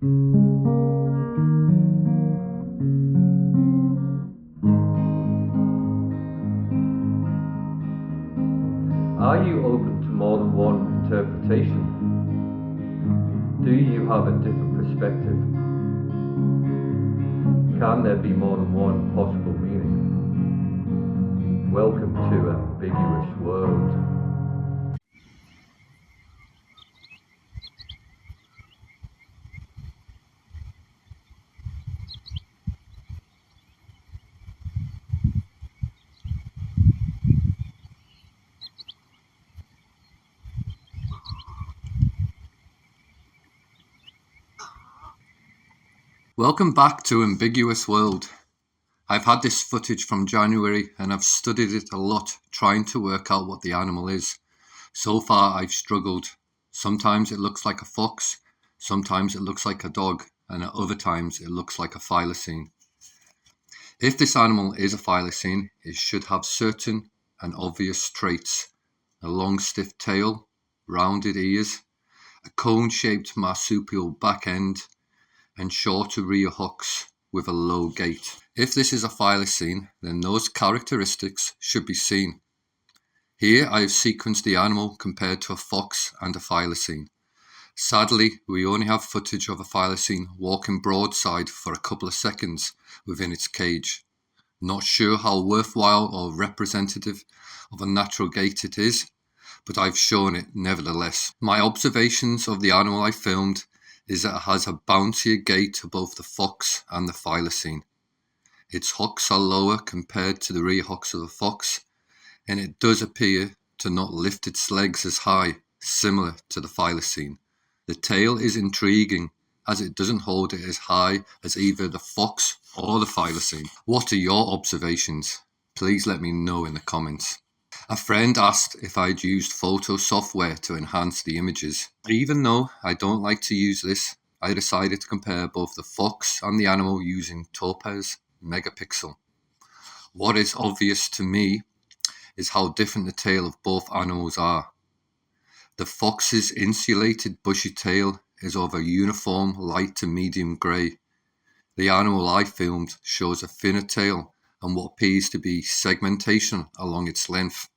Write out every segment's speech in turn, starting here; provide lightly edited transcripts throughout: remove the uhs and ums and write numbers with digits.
Are you open to more than one interpretation? Do you have a different perspective? Can there be more than one possible meaning? Welcome to Ambiguous World. Welcome back to Ambiguous World. I've had this footage from January and I've studied it a lot, trying to work out what the animal is. So far I've struggled. Sometimes it looks like a fox, sometimes it looks like a dog, and at other times it looks like a thylacine. If this animal is a thylacine, it should have certain and obvious traits: a long stiff tail, rounded ears, a cone-shaped marsupial back end, and shorter rear hocks with a low gait. If this is a thylacine, then those characteristics should be seen. Here I have sequenced the animal compared to a fox and a thylacine. Sadly, we only have footage of a thylacine walking broadside for a couple of seconds within its cage. Not sure how worthwhile or representative of a natural gait it is, but I've shown it nevertheless. My observations of the animal I filmed is that it has a bouncier gait above the fox and the thylacine. Its hocks are lower compared to the rear hocks of the fox, and it does appear to not lift its legs as high, similar to the thylacine. The tail is intriguing, as it doesn't hold it as high as either the fox or the thylacine. What are your observations? Please let me know in the comments. A friend asked if I'd used photo software to enhance the images. Even though I don't like to use this, I decided to compare both the fox and the animal using Topaz Megapixel. What is obvious to me is how different the tail of both animals are. The fox's insulated bushy tail is of a uniform light to medium grey. The animal I filmed shows a thinner tail and what appears to be segmentation along its length.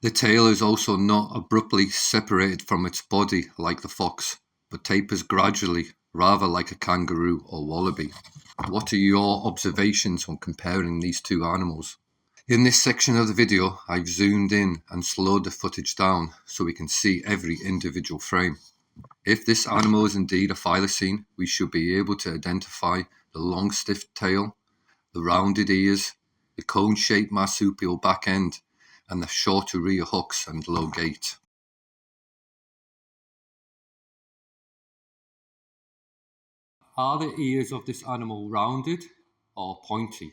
The tail is also not abruptly separated from its body like the fox, but tapers gradually, rather like a kangaroo or wallaby. What are your observations when comparing these two animals? In this section of the video, I've zoomed in and slowed the footage down so we can see every individual frame. If this animal is indeed a thylacine, we should be able to identify the long stiff tail, the rounded ears, the cone-shaped marsupial back end, and the shorter rear hocks and low gait. Are the ears of this animal rounded or pointy?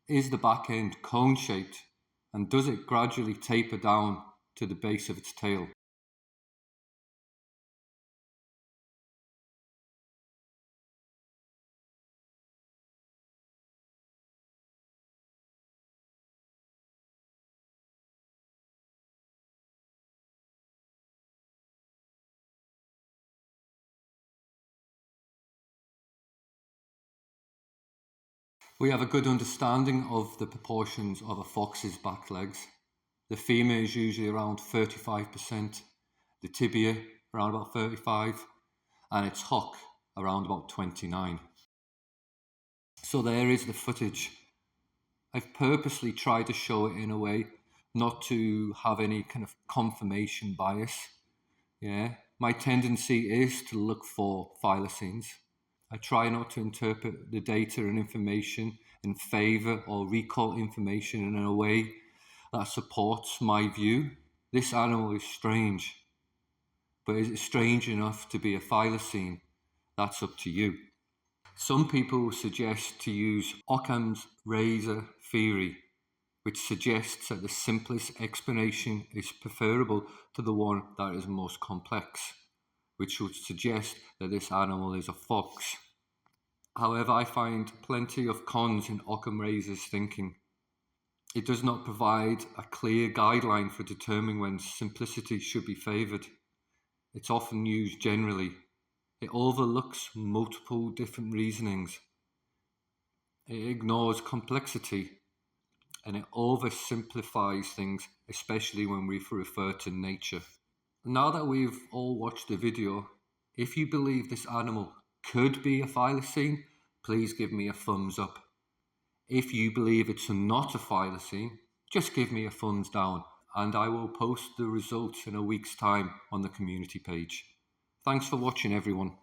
Is the back end cone-shaped, and does it gradually taper down to the base of its tail? We have a good understanding of the proportions of a fox's back legs. The femur is usually around 35%, the tibia around about 35%, and its hock around about 29%. So there is the footage. I've purposely tried to show it in a way not to have any kind of confirmation bias. Yeah, my tendency is to look for thylacines. I try not to interpret the data and information in favor or recall information in a way that supports my view. This animal is strange, but is it strange enough to be a thylacine? That's up to you. Some people suggest to use Occam's razor theory, which suggests that the simplest explanation is preferable to the one that is most complex, which would suggest that this animal is a fox. However, I find plenty of cons in Occam's razor's thinking. It does not provide a clear guideline for determining when simplicity should be favoured. It's often used generally, It overlooks multiple different reasonings. It ignores complexity, and it oversimplifies things, especially when we refer to nature. Now that we've all watched the video, if you believe this animal could be a thylacine, please give me a thumbs up. If you believe it's not a thylacine, just give me a thumbs down, and I will post the results in a week's time on the community page. Thanks for watching, everyone.